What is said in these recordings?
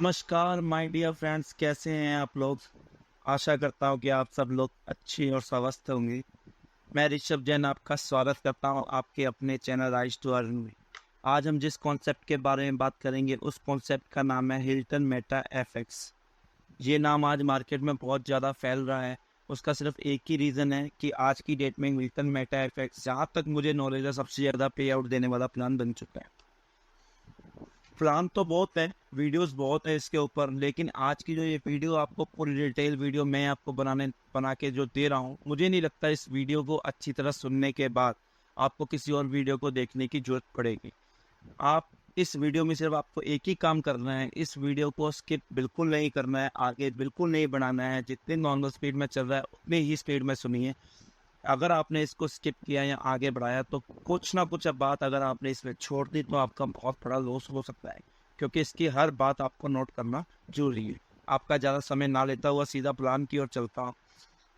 नमस्कार my dear friends, कैसे हैं आप लोग। आशा करता हूं कि आप सब लोग अच्छे और स्वस्थ होंगे। मैं ऋषभ जैन आपका स्वागत करता हूं आपके अपने चैनल राइज टू अर्न में। आज हम जिस कॉन्सेप्ट के बारे में बात करेंगे उस कॉन्सेप्ट का नाम है हिल्टन मेटा एफएक्स। ये नाम आज मार्केट में बहुत ज़्यादा फैल रहा है। उसका सिर्फ एक ही रीज़न है कि आज की डेट में हिल्टन मेटा एफएक्स, जहाँ तक मुझे नॉलेज है, सबसे ज़्यादा पे आउट देने वाला प्लान बन चुका है। प्लान तो बहुत है, वीडियोस बहुत है इसके ऊपर, लेकिन आज की जो ये वीडियो आपको पूरी डिटेल वीडियो मैं आपको बना के जो दे रहा हूँ, मुझे नहीं लगता इस वीडियो को अच्छी तरह सुनने के बाद आपको किसी और वीडियो को देखने की जरूरत पड़ेगी। आप इस वीडियो में सिर्फ आपको एक ही काम करना है, इस वीडियो को स्किप बिल्कुल नहीं करना है, आगे बिल्कुल नहीं बढ़ाना है। जितनी नॉर्मल स्पीड में चल रहा है उतनी ही स्पीड में सुनिए। अगर आपने इसको स्किप किया या आगे बढ़ाया तो कुछ ना कुछ अब बात अगर आपने इसमें छोड़ दी तो आपका बहुत बड़ा लॉस हो सकता है, क्योंकि इसकी हर बात आपको नोट करना जरूरी है। आपका ज़्यादा समय ना लेता हुआ सीधा प्लान की ओर चलता हूँ।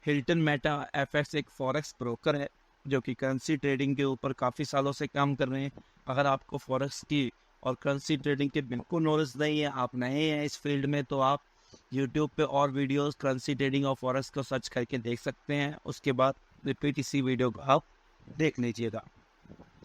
हिल्टन मेटा एफएक्स एक फॉरेक्स ब्रोकर है जो कि करेंसी ट्रेडिंग के ऊपर काफ़ी सालों से काम कर रहे हैं। अगर आपको फॉरेक्स की और करेंसी ट्रेडिंग के बिल्कुल नॉलेज नहीं है, आप नए हैं इस फील्ड में, तो आप यूट्यूब पे और वीडियोस करेंसी ट्रेडिंग और फॉरेक्स को सर्च करके देख सकते हैं। उसके बाद रिपीट इसी वीडियो को आप देख लीजिएगा।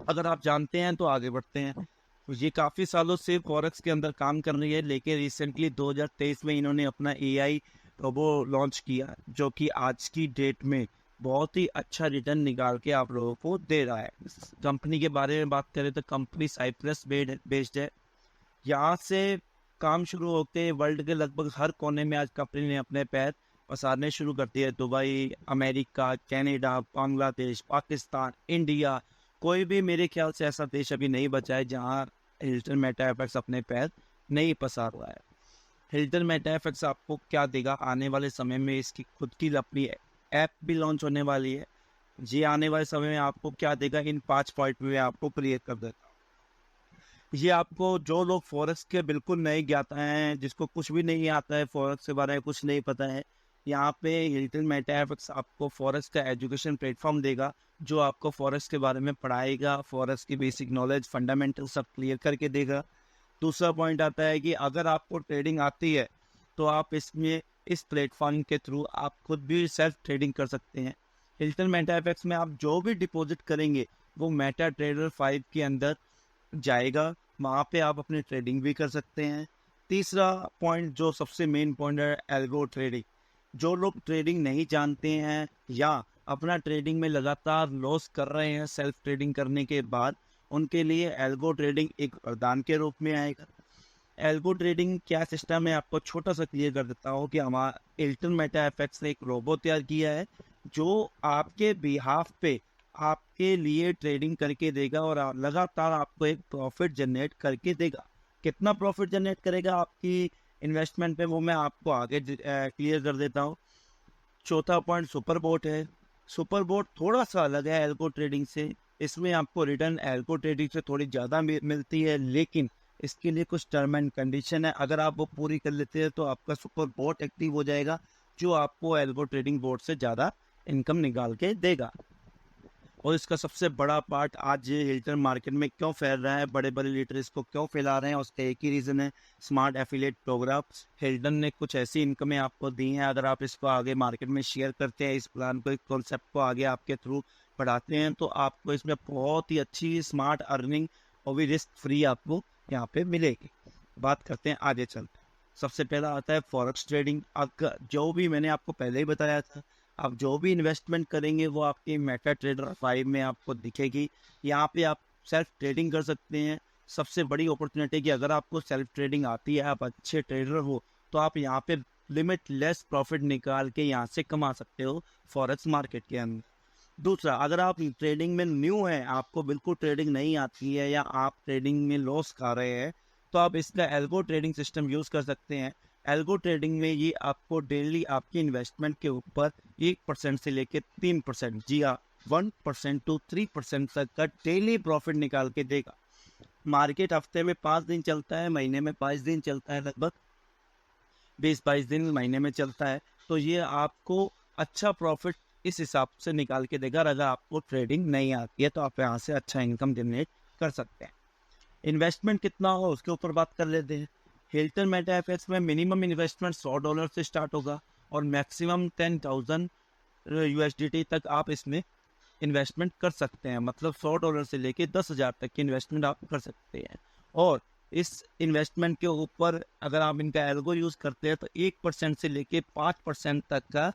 अगर आप जानते हैं तो आगे बढ़ते हैं। ये काफ़ी सालों से फॉरेक्स के अंदर काम कर रही है, लेकिन रिसेंटली 2023 में इन्होंने अपना एआई रोबो लॉन्च किया जो कि आज की डेट में बहुत ही अच्छा रिटर्न निकाल के आप लोगों को दे रहा है। कंपनी के बारे में बात करें तो कंपनी साइप्रस बेस्ड है। यहाँ से काम शुरू होते हैं वर्ल्ड के लगभग हर कोने में आज कंपनी ने अपने पैर पसारने शुरू कर दिए। Dubai, America, Canada, Bangladesh, Pakistan, India, कोई भी मेरे ख्याल से ऐसा देश अभी नहीं बचा है जहाँ हिल्टन मेटा एफएक्स अपने पैर नहीं पसार रहा है। हिल्टन मेटा एफएक्स आपको क्या देगा आने वाले समय में, इसकी खुद की अपनी ऐप भी लॉन्च होने वाली है। जी, आने वाले समय में आपको क्या देगा, इन 5 पॉइंट में आपको क्लियर कर देता हूँ। ये आपको, जो लोग फॉरेक्स के बिल्कुल नए ज्ञाता हैं, जिसको कुछ भी नहीं आता है, फॉरेक्स के बारे में कुछ नहीं पता है, यहाँ पे हिल्टन मेटा एफएक्स आपको फॉरेक्स का एजुकेशन प्लेटफॉर्म देगा जो आपको फॉरेक्स के बारे में पढ़ाएगा, फॉरेक्स की बेसिक नॉलेज, फंडामेंटल सब क्लियर करके देगा। दूसरा पॉइंट आता है कि अगर आपको ट्रेडिंग आती है तो आप इसमें इस प्लेटफॉर्म के थ्रू आप खुद भी सेल्फ ट्रेडिंग कर सकते हैं। हिल्टन मेटा एफएक्स में आप जो भी डिपॉजिट करेंगे वो मेटा ट्रेडर 5 के अंदर जाएगा, वहाँ पे आप अपनी ट्रेडिंग भी कर सकते हैं। तीसरा पॉइंट जो सबसे मेन पॉइंट है, एल्गो ट्रेडिंग। जो लोग ट्रेडिंग नहीं जानते हैं या अपना ट्रेडिंग में लगातार लॉस कर रहे हैं सेल्फ ट्रेडिंग करने के बाद, उनके लिए एल्गो ट्रेडिंग एक वरदान के रूप में आएगा। एल्गो ट्रेडिंग क्या सिस्टम है, आपको छोटा सा क्लियर कर देता हूँ कि हमारा हिल्टन मेटा एफएक्स ने एक रोबो तैयार किया है जो आपके बिहाफ पे आपके लिए ट्रेडिंग करके देगा और लगातार आपको एक प्रॉफिट जनरेट करके देगा। कितना प्रॉफिट जनरेट करेगा आपकी इन्वेस्टमेंट पे, वो मैं आपको आगे क्लियर कर देता हूँ। चौथा पॉइंट सुपर बोट है। सुपर बोट थोड़ा सा अलग है एल्गो ट्रेडिंग से। इसमें आपको रिटर्न एल्गो ट्रेडिंग से थोड़ी ज़्यादा मिलती है, लेकिन इसके लिए कुछ टर्म एंड कंडीशन है। अगर आप वो पूरी कर लेते हैं तो आपका सुपर बोट एक्टिव हो जाएगा जो आपको एल्गो ट्रेडिंग बोर्ड से ज़्यादा इनकम निकाल के देगा। और इसका सबसे बड़ा पार्ट, आज ये हिल्टन मार्केट में क्यों फैल रहा है, बड़े बड़े लीडर इसको क्यों फैला रहे हैं, उसका एक ही रीज़न है, स्मार्ट एफिलिएट प्रोग्राम। हिल्टन ने कुछ ऐसी इनकमें आपको दी हैं, अगर आप इसको आगे मार्केट में शेयर करते हैं, इस प्लान को, इस कॉन्सेप्ट को आगे आपके थ्रू बढ़ाते हैं, तो आपको इसमें बहुत ही अच्छी स्मार्ट अर्निंग और भी रिस्क फ्री आपको यहाँ पे मिलेगी। बात करते हैं, आगे चलते हैं। सबसे पहला आता है फॉरेक्स ट्रेडिंग। अगर जो भी मैंने आपको पहले ही बताया था, आप जो भी इन्वेस्टमेंट करेंगे वो आपकी मेटा ट्रेडर 5 में आपको दिखेगी। यहाँ पे आप सेल्फ ट्रेडिंग कर सकते हैं। सबसे बड़ी अपॉर्चुनिटी कि अगर आपको सेल्फ ट्रेडिंग आती है, आप अच्छे ट्रेडर हो, तो आप यहाँ पे लिमिटलेस प्रॉफिट निकाल के यहाँ से कमा सकते हो फॉरेक्स मार्केट के अंदर। दूसरा, अगर आप ट्रेडिंग में न्यू हैं, आपको बिल्कुल ट्रेडिंग नहीं आती है या आप ट्रेडिंग में लॉस खा रहे हैं, तो आप इसका एल्गो ट्रेडिंग सिस्टम यूज़ कर सकते हैं। एल्गो ट्रेडिंग में ये आपको डेली आपकी इन्वेस्टमेंट के ऊपर 1% से लेकर 3%, जी हाँ, 1% to 3% तक का डेली प्रॉफिट निकाल के देगा। मार्केट हफ्ते में 5 दिन चलता है, महीने में 5 दिन चलता है, लगभग 20-22 दिन महीने में चलता है। तो ये आपको अच्छा प्रॉफिट इस हिसाब से निकाल के देगा। अगर आपको ट्रेडिंग नहीं आती है तो आप यहाँ से अच्छा इनकम जनरेट कर सकते हैं। इन्वेस्टमेंट कितना हो उसके ऊपर बात कर लेते हैं। हिल्टन मेटा एफएक्स में मिनिमम इन्वेस्टमेंट $100 से स्टार्ट होगा और मैक्सिमम 10,000 USDT तक आप इसमें इन्वेस्टमेंट कर सकते हैं। मतलब $100 से लेके 10,000 तक की इन्वेस्टमेंट आप कर सकते हैं। और इस इन्वेस्टमेंट के ऊपर अगर आप इनका एल्गो यूज़ करते हैं तो 1% से लेके 5% तक का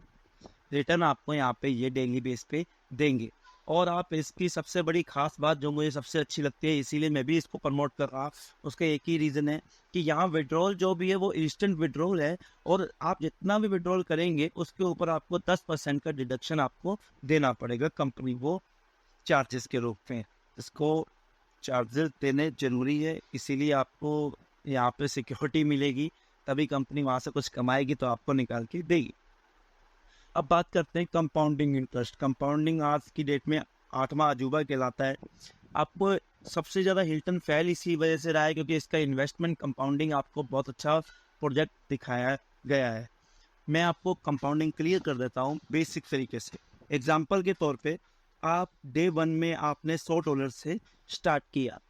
रिटर्न आपको यहाँ पे ये डेली बेस पे देंगे। और आप इसकी सबसे बड़ी खास बात जो मुझे सबसे अच्छी लगती है, इसीलिए मैं भी इसको प्रमोट कर रहा हूँ, उसका एक ही रीज़न है कि यहाँ विड्रॉल जो भी है वो इंस्टेंट विड्रॉल है और आप जितना भी विड्रॉल करेंगे उसके ऊपर आपको 10% का डिडक्शन आपको देना पड़ेगा कंपनी वो चार्जेस के रूप में। इसको चार्जेस देने ज़रूरी है, इसीलिए आपको यहाँ पे सिक्योरिटी मिलेगी, तभी कंपनी वहाँ से कुछ कमाएगी तो आपको निकाल के देगी। अब बात करते हैं कंपाउंडिंग इंटरेस्ट। कंपाउंडिंग आज की डेट में 8वां अजूबा कहलाता है। आपको सबसे ज़्यादा हिल्टन फेल इसी वजह से रहा है क्योंकि इसका इन्वेस्टमेंट कंपाउंडिंग आपको बहुत अच्छा प्रोजेक्ट दिखाया गया है। मैं आपको कंपाउंडिंग क्लियर कर देता हूँ बेसिक तरीके से। एग्जाम्पल के तौर पे आप डे 1 में आपने $100 से स्टार्ट किया,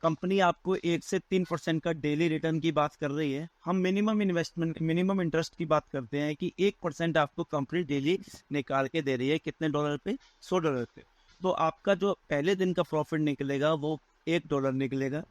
कंपनी आपको 1 से 3% का डेली रिटर्न की बात कर रही है। हम मिनिमम इंटरेस्ट की बात करते हैं कि 1% आपको कंपनी डेली निकाल के दे रही है। कितने डॉलर पे? $100 पे। तो आपका जो पहले दिन का प्रॉफिट निकलेगा वो $1 निकलेगा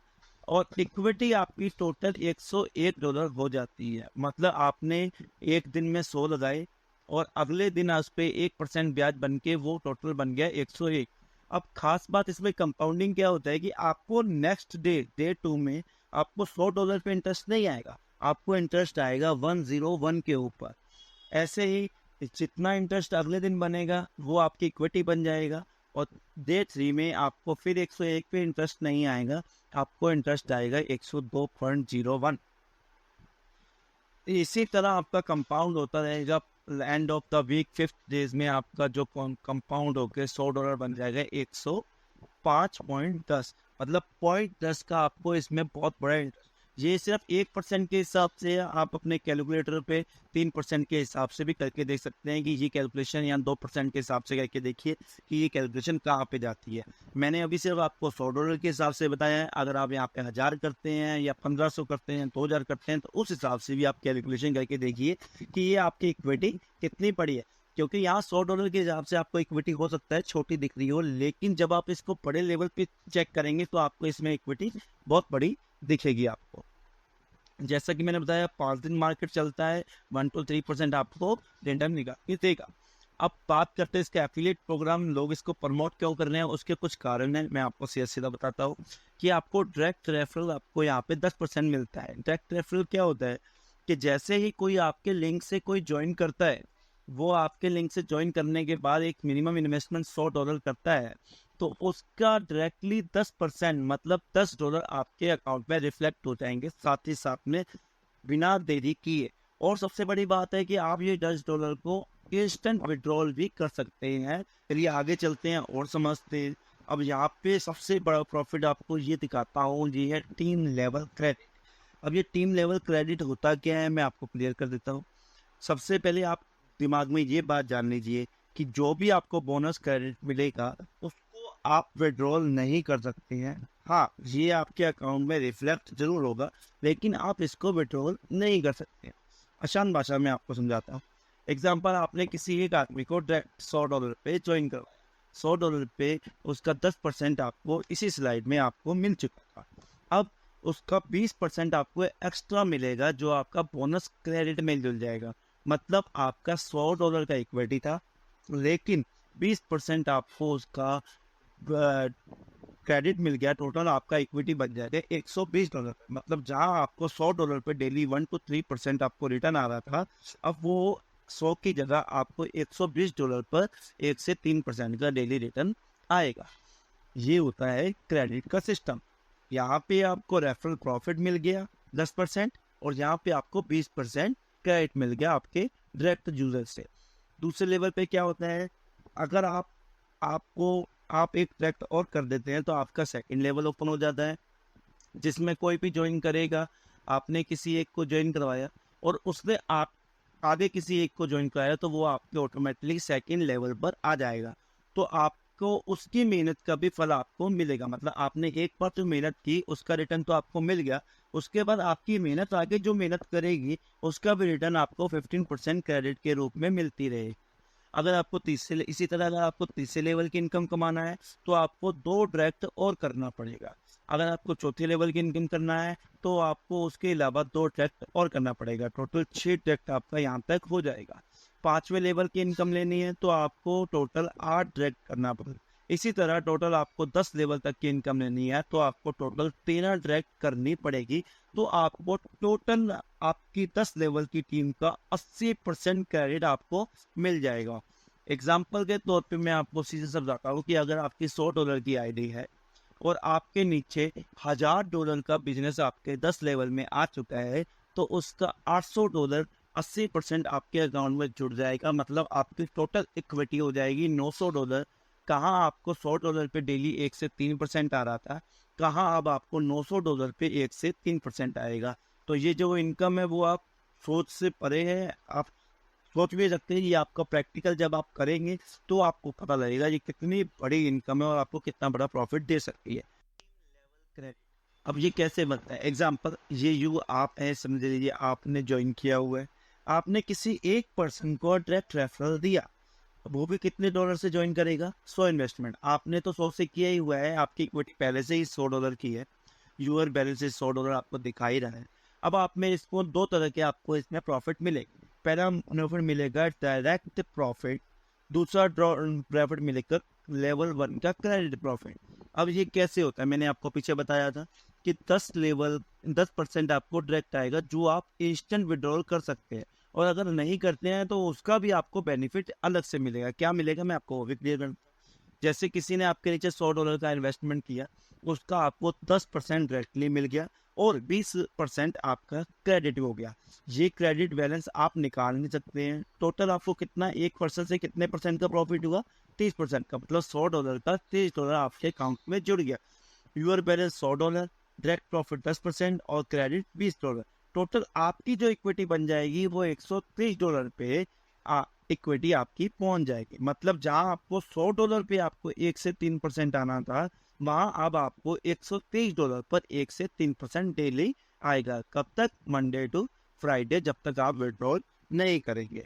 और इक्विटी आपकी टोटल $101 हो जाती है। मतलब आपने एक दिन में 100 लगाए और अगले दिन उस पर 1% ब्याज बन के वो टोटल बन गया 101। अब खास बात इसमें कंपाउंडिंग क्या होता है कि आपको नेक्स्ट डे 2 में आपको $100 पे इंटरेस्ट नहीं आएगा, आपको इंटरेस्ट आएगा 101 के ऊपर। ऐसे ही जितना इंटरेस्ट अगले दिन बनेगा वो आपकी इक्विटी बन जाएगा और डे 3 में आपको फिर 101 पे इंटरेस्ट नहीं आएगा, आपको इंटरेस्ट आएगा 102.01। इसी तरह आपका कंपाउंड होता रहेगा। End of the week 5th days में आपका जो कंपाउंड होकर $100 बन जाएगा 105.10। मतलब 0.10 का आपको इसमें बहुत बड़ा इंटरेस्ट। ये सिर्फ 1% के हिसाब से आप अपने कैलकुलेटर पे 3% के हिसाब से भी करके देख सकते हैं कि ये कैलकुलेशन, या 2% के हिसाब से करके देखिए कि ये कैलकुलेशन कहाँ पे जाती है। मैंने अभी सिर्फ आपको $100 के हिसाब से बताया है। अगर आप यहाँ पे 1000 करते हैं या 1500 करते हैं, 2000 करते हैं, तो उस हिसाब से भी आप कैलकुलेशन करके देखिए कि ये आपकी इक्विटी कितनी पड़ी है। क्योंकि यहाँ $100 के हिसाब से आपको इक्विटी हो सकता है छोटी दिख रही हो, लेकिन जब आप इसको बड़े लेवल पे चेक करेंगे तो आपको इसमें इक्विटी बहुत बड़ी दिखेगी आपको। जैसा कि मैंने बताया 5 दिन मार्केट चलता है, 1 to 3% आपको रिटर्न निकाल के देगा। अब बात करते हैं इसका एफिलिएट प्रोग्राम, लोग इसको प्रमोट क्यों कर रहे हैं, उसके कुछ कारण हैं। मैं आपको सीधा बताता हूँ कि आपको डायरेक्ट रेफरल आपको यहाँ पे 10% मिलता है। डायरेक्ट रेफरल क्या होता है कि जैसे ही कोई आपके लिंक से कोई ज्वाइन करता है, वो आपके लिंक से ज्वाइन करने के बाद एक मिनिमम इन्वेस्टमेंट $100 करता है, तो उसका डायरेक्टली 10% मतलब $10 आपके अकाउंट में रिफ्लेक्ट हो जाएंगे साथ ही साथ में, बिना देरी किए। और सबसे बड़ी बात है कि आप ये $10 को इंस्टेंट विड्रॉल भी कर सकते हैं। चलिए आगे चलते हैं और समझते हैं। अब यहाँ पे सबसे बड़ा प्रॉफिट आपको ये दिखाता हूँ, ये है टीम लेवल क्रेडिट। अब ये टीम लेवल क्रेडिट होता क्या है, मैं आपको क्लियर कर देता हूँ। सबसे पहले आप दिमाग में ये बात जान लीजिए कि जो भी आपको बोनस क्रेडिट मिलेगा उसको आप विड्रॉल नहीं कर सकते हैं। हाँ, ये आपके अकाउंट में रिफ्लेक्ट जरूर होगा, लेकिन आप इसको विड्रॉल नहीं कर सकते। आसान भाषा में आपको समझाता हूँ। एग्जाम्पल, आपने किसी एक आदमी को डायरेक्ट $100 पे ज्वाइन करवाया, $100 पे उसका 10% आपको इसी स्लाइड में आपको मिल चुका था। अब उसका 20% आपको एक्स्ट्रा मिलेगा जो आपका बोनस क्रेडिट में जुड़ जाएगा। मतलब आपका $100 का इक्विटी था, लेकिन 20% आपको उसका क्रेडिट मिल गया। टोटल आपका इक्विटी बन जाएगा $120। मतलब जहां आपको $100 पे डेली 1 to 3% आपको रिटर्न आ रहा था, अब वो 100 की जगह आपको $120 पर 1 से 3% का डेली रिटर्न आएगा। ये होता है क्रेडिट का सिस्टम। यहाँ पे आपको रेफरल प्रॉफिट मिल गया 10% और यहाँ पे आपको 20% क्रेडिट मिल गया आपके डायरेक्ट यूजर से। दूसरे लेवल पे क्या होता है, अगर आप एक डायरेक्ट और कर देते हैं तो आपका सेकंड लेवल ओपन हो जाता है, जिसमें कोई भी ज्वाइन करेगा। आपने किसी एक को ज्वाइन करवाया और उसने आप आगे किसी एक को ज्वाइन कराया, तो वो आपके ऑटोमेटिकली सेकंड लेवल पर आ जाएगा। तो आपको उसकी मेहनत का भी फल आपको मिलेगा। मतलब आपने एक बार जो मेहनत की उसका रिटर्न तो आपको मिल गया, उसके बाद आपकी मेहनत आगे जो मेहनत करेगी उसका भी रिटर्न आपको 15% क्रेडिट के रूप में मिलती रहेगी। अगर आपको तीसरे इसी तरह अगर आपको तीसरे लेवल की इनकम कमाना है तो आपको 2 डायरेक्ट और करना पड़ेगा। अगर आपको चौथे लेवल की इनकम करना है तो आपको उसके अलावा 2 डायरेक्ट और करना पड़ेगा। टोटल 6 डायरेक्ट आपका यहाँ तक हो जाएगा। 5वें लेवल की इनकम लेनी है तो आपको टोटल 8 डायरेक्ट करना पड़ेगा। इसी तरह टोटल आपको 10 लेवल तक की इनकम लेनी है तो आपको टोटल 13 डायरेक्ट करनी पड़ेगी। तो आपको टोटल आपकी 10 लेवल की टीम का 80% क्रेडिट आपको मिल जाएगा। एग्जाम्पल के तौर पे मैं आपको सीधे समझाता हूँ कि अगर आपकी $100 की आईडी है और आपके नीचे $1000 का बिजनेस आपके 10 लेवल में आ चुका है तो उसका $800 80% आपके अकाउंट में जुड़ जाएगा। मतलब आपकी टोटल इक्विटी हो जाएगी $900। कहाँ आपको $100 पे डेली 1 से 3% आ रहा था, कहाँ अब आपको $900 पे 1 से 3% आएगा। तो ये जो इनकम है वो आप सोच से परे है। आप सोच भी सकते हैं, ये आपका प्रैक्टिकल जब आप करेंगे तो आपको पता लगेगा ये कितनी बड़ी इनकम है और आपको कितना बड़ा प्रॉफिट दे सकती है। अब ये कैसे बनता है? एग्जाम्पल, ये यू आप है, समझ लीजिए आपने ज्वाइन किया हुआ है, आपने किसी एक पर्सन को डायरेक्ट रेफरल दिया, वो भी कितने डॉलर से ज्वाइन करेगा? 100 इन्वेस्टमेंट आपने तो 100 से किया ही हुआ है, आपकी इक्विटी पहले से ही $100 की है, यूर बैलेंस $100 आपको दिखाई रहा है। अब आप में इसको 2 तरह के आपको इसमें प्रॉफिट मिलेगा। पहला प्रॉफिट मिलेगा डायरेक्ट प्रॉफिट, दूसरा प्रॉफिट मिलेगा लेवल 1 का क्रेडिट प्रॉफिट। अब ये कैसे होता है? मैंने आपको पीछे बताया था कि 10% आपको डायरेक्ट आएगा जो आप इंस्टेंट विड्रॉल कर सकते हैं, और अगर नहीं करते हैं तो उसका भी आपको बेनिफिट अलग से मिलेगा। क्या मिलेगा मैं आपको वो भी क्लियर करता हूँ। जैसे किसी ने आपके नीचे $100 का इन्वेस्टमेंट किया, उसका आपको 10% डायरेक्टली मिल गया और 20% आपका क्रेडिट हो गया। ये क्रेडिट बैलेंस आप निकाल नहीं सकते हैं। टोटल आपको कितना, 1% से कितने परसेंट का प्रॉफिट हुआ? 30% का, मतलब $100 का $30 आपके अकाउंट में जुड़ गया। यूर बैलेंस $100, डायरेक्ट प्रॉफिट 10% और क्रेडिट $20। टोटल आपकी जो इक्विटी बन जाएगी वो $130 पे इक्विटी आपकी पहुंच जाएगी। मतलब जहां आपको $100 पे आपको 1 से 3% आना था, वहां अब आपको $130 पर 1 से 3% डेली आएगा। कब तक? मंडे टू फ्राइडे, जब तक आप विड्रॉल नहीं करेंगे।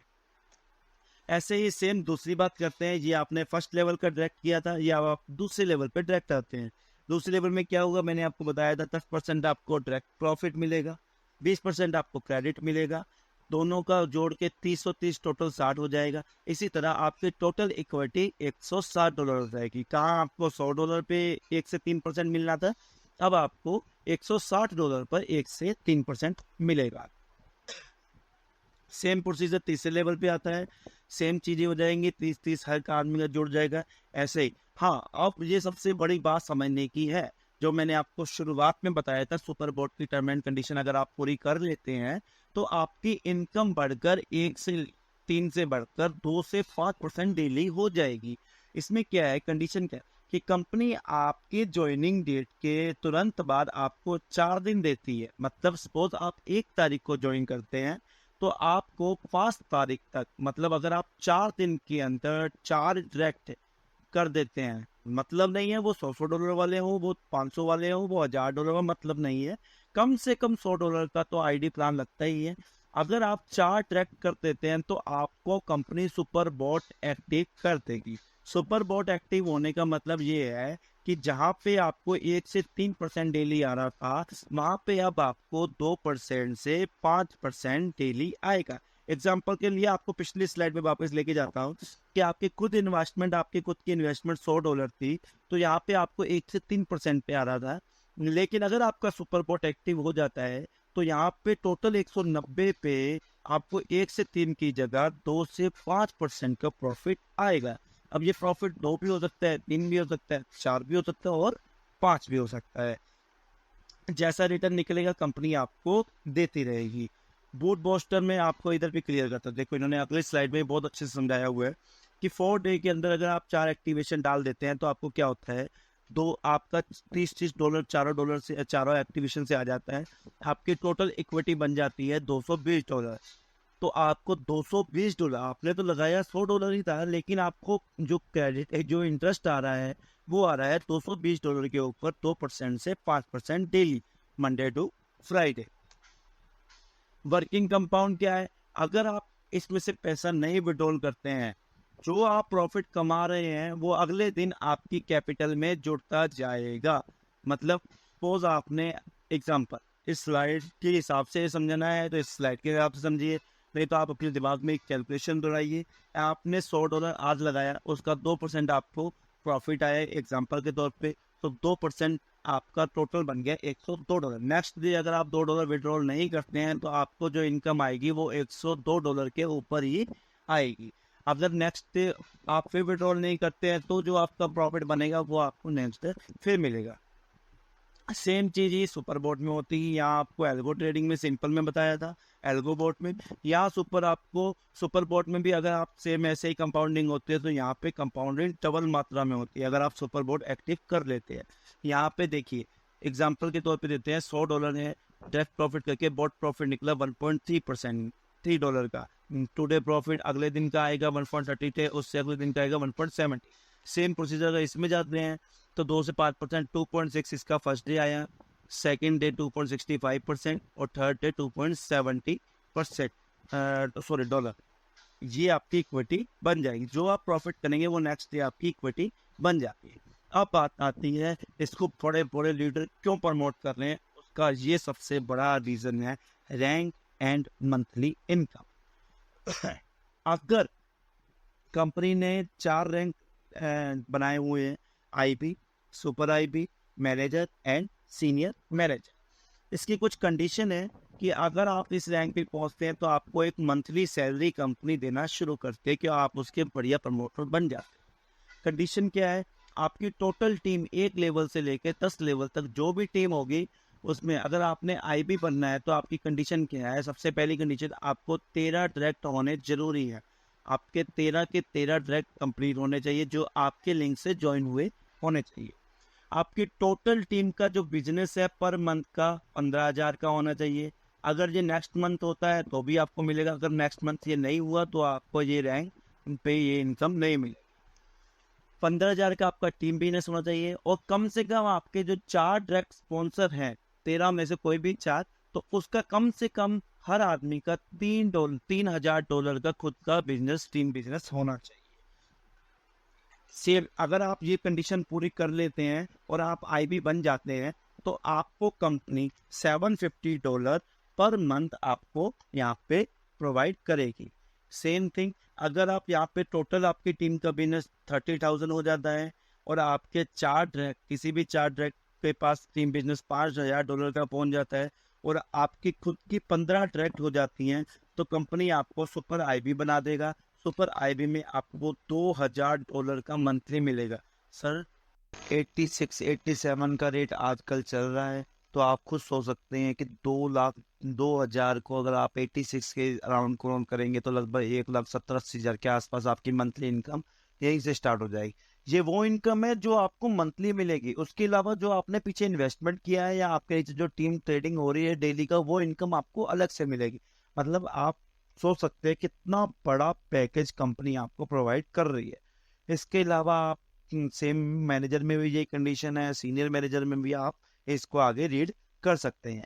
ऐसे ही सेम दूसरी बात करते हैं। ये आपने फर्स्ट लेवल का डायरेक्ट किया था, या आप दूसरे लेवल पे डायरेक्ट आते हैं। दूसरे लेवल में क्या होगा? मैंने आपको बताया था 10% आपको डायरेक्ट प्रॉफिट मिलेगा, 20% आपको क्रेडिट मिलेगा, दोनों का जोड़ के 30 और 30 टोटल 60 हो जाएगा। इसी तरह आपकी टोटल इक्विटी $160 हो जाएगी। कहाँ आपको $100 पे 1 से 3% मिलना था, अब आपको $160 पर 1 से 3% मिलेगा। सेम प्रोसीजर तीसरे लेवल पे आता है, सेम चीजें हो जाएंगी, 30-30 हर का आदमी का जुड़ जाएगा। ऐसे ही हाँ, अब ये सबसे बड़ी बात समझने की है, जो मैंने आपको शुरुआत में बताया था, सुपर बोर्ड की टर्म एंड कंडीशन अगर आप पूरी कर लेते हैं तो आपकी इनकम बढ़कर 1 से 3 से बढ़कर 2 से 5% डेली हो जाएगी। इसमें क्या है, कंडीशन क्या है कि कंपनी आपके ज्वाइनिंग डेट के तुरंत बाद आपको 4 दिन देती है। मतलब सपोज आप 1 तारीख को ज्वाइन करते हैं तो आपको 5 तारीख तक, मतलब अगर आप 4 दिन के अंदर 4 डायरेक्ट कर देते हैं, मतलब नहीं है वो $100 वाले हो, वो 500 वाले हो, वो $1000 का मतलब नहीं है, कम से कम $100 का तो आईडी प्लान लगता ही है। अगर आप 4 ट्रैक कर देते हैं तो आपको कंपनी सुपर बॉट एक्टिव कर देगी। सुपर बॉट एक्टिव होने का मतलब ये है कि जहां पे आपको 1 से 3% डेली आ रहा था, वहां पे अब आपको 2% से 5% डेली आएगा। एग्जाम्पल के लिए आपको पिछली स्लाइड में वापस लेके जाता हूँ कि आपकी खुद की इन्वेस्टमेंट $100 थी, तो यहाँ पे आपको 1 से 3% पे आ रहा था। लेकिन अगर आपका सुपर बॉट एक्टिव हो जाता है तो यहाँ पे टोटल 190 पे आपको 1 से 3 की जगह 2 से 5% का प्रॉफिट आएगा। अब ये प्रॉफिट 2 भी हो सकता है, 3 भी हो सकता है, 4 भी हो सकता है और 5 भी हो सकता है। जैसा रिटर्न निकलेगा कंपनी आपको देती रहेगी। बूट बूस्टर में आपको इधर भी क्लियर करता है, देखो इन्होंने अगले स्लाइड में बहुत अच्छे से समझाया हुआ है कि 4 डे के अंदर अगर आप 4 एक्टिवेशन डाल देते हैं तो आपको क्या होता है, दो आपका $30 $4 से, चारों एक्टिवेशन से आ जाता है, आपकी टोटल इक्विटी बन जाती है $220। तो आपको $220, आपने तो लगाया $100 ही था, लेकिन आपको जो क्रेडिट है, जो इंटरेस्ट आ रहा है, वो आ रहा है $220 के ऊपर 2% से 5% daily, Monday to Friday. Working compound क्या है? अगर आप इसमें से पैसा नहीं विड्रॉल करते हैं, जो आप प्रॉफिट कमा रहे हैं वो अगले दिन आपकी कैपिटल में जुड़ता जाएगा। मतलब सपोज आपने एग्जांपल इस स्लाइड के हिसाब से समझना है तो इस स्लाइड के हिसाब से समझिए, नहीं तो आप अपने दिमाग में एक कैलकुलेशन दोहराइए। आपने $100 आज लगाया, उसका 2% आपको प्रॉफिट आया एग्जांपल के तौर पे, तो 2% आपका टोटल बन गया $102। नेक्स्ट डे अगर आप $2 विड्रॉल नहीं करते हैं तो आपको जो इनकम आएगी वो $102 के ऊपर ही आएगी। अगर नेक्स्ट डे आप फिर विड्रॉल नहीं करते हैं तो जो आपका प्रॉफिट बनेगा वो आपको नेक्स्ट डे फिर मिलेगा। सेम चीज ही सुपर बोट में होती है। यहाँ आपको एल्गो ट्रेडिंग में सिंपल में बताया था, एल्गो बोट में। यहाँ सुपर बोट में भी अगर आप सेम ऐसे ही कंपाउंडिंग होती है तो यहाँ पे कंपाउंडिंग डबल मात्रा में होती है अगर आप सुपर बोट एक्टिव कर लेते हैं। यहाँ पे देखिए एग्जाम्पल के तौर पे देते हैं, $100 है, डायरेक्ट प्रॉफिट करके बोट प्रॉफिट निकला 1.3%, $3 का। टुडे प्रॉफिट अगले दिन का आएगा 1.30, उससे अगले दिन का आएगा 1.70। सेम प्रोसीजर अगर इसमें जाते हैं तो 2 से 5%, 2.6 इसका फर्स्ट डे आया, सेकेंड डे 2.65% और थर्ड डे 2.70%, सॉरी डॉलर। ये आपकी इक्विटी बन जाएगी। जो आप प्रॉफिट करेंगे वो नेक्स्ट डे आपकी इक्विटी बन जाती है। अब बात आती है इसको बड़े बड़े लीडर क्यों प्रमोट कर रहे हैं, उसका ये सबसे बड़ा रीजन है रैंक एंड मंथली इनकम। अगर कंपनी ने 4 रैंक बनाए हुए हैं, IB, super IB, manager and senior manager, इसकी कुछ कंडीशन है कि अगर आप इस रैंक पे पहुंचते हैं तो आपको एक मंथली सैलरी कंपनी देना शुरू करते हैं कि आप उसके बढ़िया प्रमोटर बन जाते हैं। कंडीशन क्या है? आपकी टोटल टीम 1 लेवल से लेकर 10 लेवल तक जो भी टीम होगी उसमें अगर आपने आईबी बनना है तो आपकी कंडीशन क्या है? सबसे पहली कंडीशन, आपको 13 डायरेक्ट होने जरूरी है। आपके 13 के 13 डायरेक्ट कंप्लीट होने चाहिए जो आपके लिंक से ज्वाइन हुए होने चाहिए। आपकी टोटल टीम का जो बिजनेस है पर मंथ का 15,000 का होना चाहिए। अगर ये नेक्स्ट मंथ होता है तो भी आपको मिलेगा, अगर नेक्स्ट मंथ ये नहीं हुआ तो आपको ये रैंक पे ये इनकम नहीं मिलेगी। 15,000 का आपका टीम बिजनेस होना चाहिए और कम से कम आपके जो 4 डायरेक्ट स्पॉन्सर हैं, 13 में से कोई भी 4, तो उसका कम से कम हर आदमी का $3,000 का खुद का बिजनेस, टीम बिजनेस होना चाहिए। सेम अगर आप ये कंडीशन पूरी कर लेते हैं और आप आईबी बन जाते हैं तो आपको कंपनी $750 पर मंथ आपको यहाँ पे प्रोवाइड करेगी। सेम थिंग अगर आप यहाँ पे टोटल आपकी टीम का बिजनेस 30,000 हो जाता है और आपके किसी भी 4 डायरेक्ट के पास टीम बिजनेस $5,000 का पहुंच जाता है और आपकी खुद की 15 डायरेक्ट हो जाती हैं तो कंपनी आपको सुपर आईबी बना देगा। सुपर आईबी में आपको $2,000 का मंथली मिलेगा। सर 86-87 का रेट आजकल चल रहा है तो आप खुद सोच सकते हैं कि 2,02,000 को अगर आप 86 के अराउंड काउंट करेंगे तो लगभग 1,70,80,000 के आसपास आपकी मंथली इनकम यहीं से स्टार्ट हो जाएगी। ये वो इनकम है जो आपको मंथली मिलेगी। उसके अलावा जो आपने पीछे इन्वेस्टमेंट किया है या आपके नीचे जो टीम ट्रेडिंग हो रही है डेली का, वो इनकम आपको अलग से मिलेगी। मतलब आप सोच सकते हैं कितना बड़ा पैकेज कंपनी आपको प्रोवाइड कर रही है। इसके अलावा आप सेम मैनेजर में भी यही कंडीशन है, सीनियर मैनेजर में भी आप इसको आगे रीड कर सकते हैं।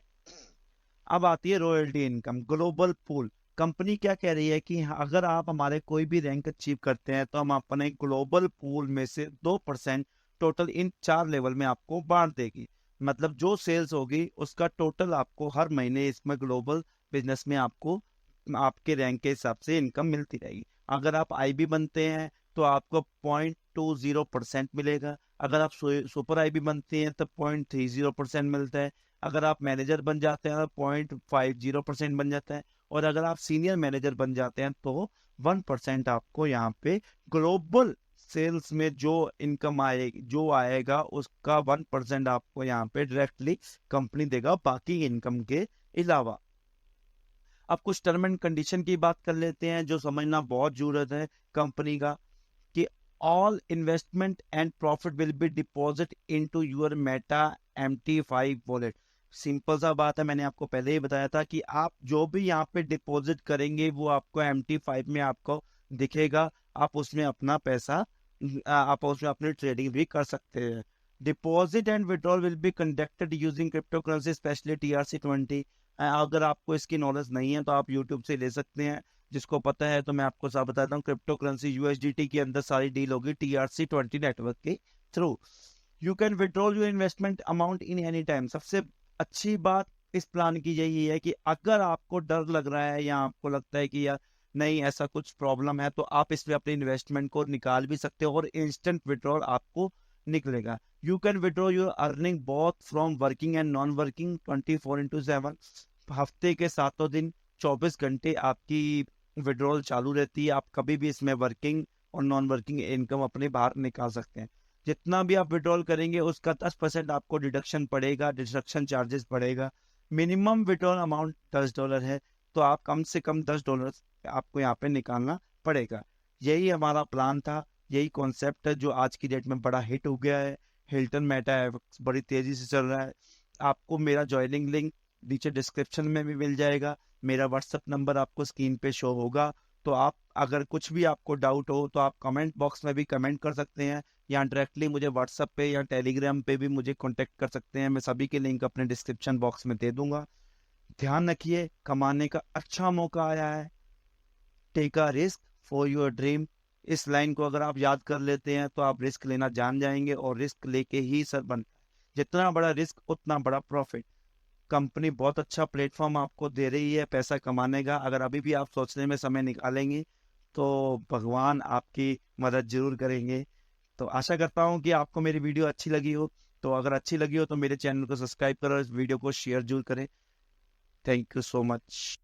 अब आती है royalty income, global pool. Company क्या कह रही है कि अगर आप हमारे कोई भी रैंक अचीव करते हैं तो हम अपने ग्लोबल पूल में से 2% टोटल इन 4 लेवल में आपको बांट देगी। मतलब जो सेल्स होगी उसका टोटल आपको हर महीने इसमें ग्लोबल बिजनेस में आपको आपके रैंक के हिसाब से इनकम मिलती रहेगी। अगर आप आईबी बनते हैं तो आपको 0.20% मिलेगा। अगर आप सुपर आईबी बनते हैं तो 0.30% मिलता है। अगर आप मैनेजर बन जाते हैं तो 0.50% बन जाता है और अगर आप सीनियर मैनेजर बन जाते हैं तो 1% आपको यहाँ पे ग्लोबल सेल्स में जो इनकम आएगी, जो आएगा उसका 1% आपको यहाँ पे डायरेक्टली कंपनी देगा बाकी इनकम के अलावा। अब कुछ टर्म एंड कंडीशन की बात कर लेते हैं जो समझना बहुत जरूरत है कंपनी का, कि all investment and profit will be deposit into your Meta MT5 wallet. Simple सा बात है, मैंने आपको पहले ही बताया था कि आप जो भी यहाँ पे डिपॉजिट करेंगे वो आपको MT5 में आपको दिखेगा। आप उसमें अपना पैसा, आप उसमें अपनी ट्रेडिंग भी कर सकते हैं। Deposit and withdrawal will be conducted using crypto currency specially TRC20। अगर आपको इसकी नॉलेज नहीं है तो आप यूट्यूब से ले सकते हैं, जिसको पता है तो मैं आपको सब बताता हूँ। क्रिप्टो करेंसी USDT के अंदर सारी डील होगी TRC20 नेटवर्क के through. You can withdrawal your investment amount in any time. सबसे अच्छी बात इस प्लान की यही है कि अगर आपको डर लग रहा है या आपको लगता है कि यार नहीं ऐसा कुछ प्रॉब्लम है, तो आप इसमें अपने इन्वेस्टमेंट को निकाल भी सकते हो और इंस्टेंट विड्रॉल आपको निकलेगा। You can withdraw your earning both from working and non working 24/7। हफ्ते के 7 दिन 24 घंटे आपकी विड्रॉल चालू रहती है। आप कभी भी इसमें वर्किंग और नॉन वर्किंग इनकम अपने बाहर निकाल सकते हैं। जितना भी आप विड्रॉल करेंगे उसका 10% आपको डिडक्शन पड़ेगा, डिडक्शन चार्जेस पड़ेगा। मिनिमम विड्रॉल अमाउंट $10 है, तो आप कम से कम $10 आपको यहाँ पे निकालना पड़ेगा। यही हमारा प्लान था, यही कॉन्सेप्ट है जो आज की डेट में बड़ा हिट हो गया है। हिल्टन मेटा बड़ी तेजी से चल रहा है। आपको मेरा ज्वाइनिंग लिंक नीचे डिस्क्रिप्शन में भी मिल जाएगा। मेरा व्हाट्सएप नंबर आपको स्क्रीन पे शो होगा। तो आप अगर कुछ भी आपको डाउट हो तो आप कमेंट बॉक्स में भी कमेंट कर सकते हैं, या डायरेक्टली मुझे व्हाट्सएप पे या टेलीग्राम पे भी मुझे कांटेक्ट कर सकते हैं। मैं सभी के लिंक अपने डिस्क्रिप्शन बॉक्स में दे दूंगा। ध्यान रखिए, कमाने का अच्छा मौका आया है। Take a risk for your dream. इस लाइन को अगर आप याद कर लेते हैं तो आप रिस्क लेना जान जाएंगे, और रिस्क लेके ही सर बनता है। जितना बड़ा रिस्क उतना बड़ा प्रॉफिट। कंपनी बहुत अच्छा प्लेटफॉर्म आपको दे रही है पैसा कमाने का। अगर अभी भी आप सोचने में समय निकालेंगे तो भगवान आपकी मदद जरूर करेंगे। तो आशा करता हूँ कि आपको मेरी वीडियो अच्छी लगी हो। तो अगर अच्छी लगी हो तो मेरे चैनल को सब्सक्राइब करो, इस वीडियो को शेयर जरूर करें। Thank you so much.